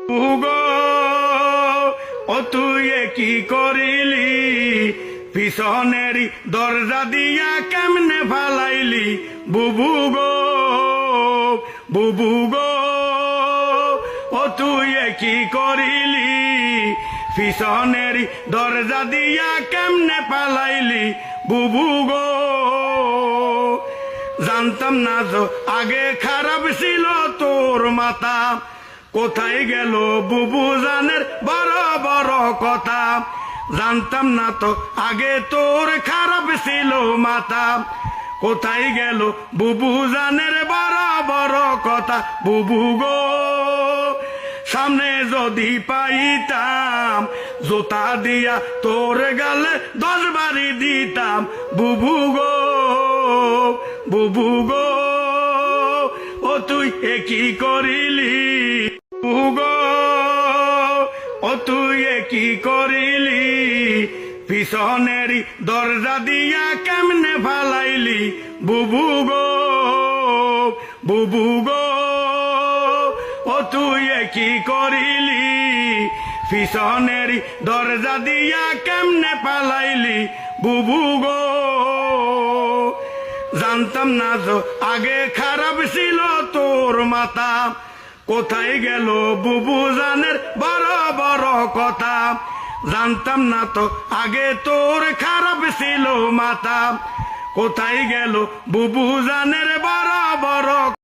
গো ও তুই কি করিলি, পিছনের দরজা দিয়া কেমনে ফালাইলি, বুবু গো বুবু গো ও তুই কি করিলি, পিছনের দরজা দিয়া কেমনে পালাইলি, বুবু গো জানতাম না তো আগে খারাপ ছিল তোর মাথা, কোথায় গেল বুবু জানের বড় বড় কথা, জানতাম না তো আগে তোর খারাপ ছিল মাথা, কোথায় গেল বুবু জানের বড় বড় কথা, বুবু গো সামনে যদি পাইতাম জুতা দিয়া তোর গালে 10 বাড়ি দিতাম, বুবু গো বুবু গো ও তুই কি করিলি, বুবু গো ও তুই কি করিলি, পিছনের দরজা দিয়া কেমনে ফালাইলি, বুবু গো বুবু গো ও তুই কি করিলি, পিছনের দরজা দিয়া কেমনে পালাইলি, বুবু গো জানতাম না তো আগে খারাপ ছিল তোর মাথা, কোথায় গেল বুবু জানের বড় বড় কথা, জানতাম না তো আগে তোর খারাপ ছিল মাথা, কোথায় গেল বুবু জানের বড় বড়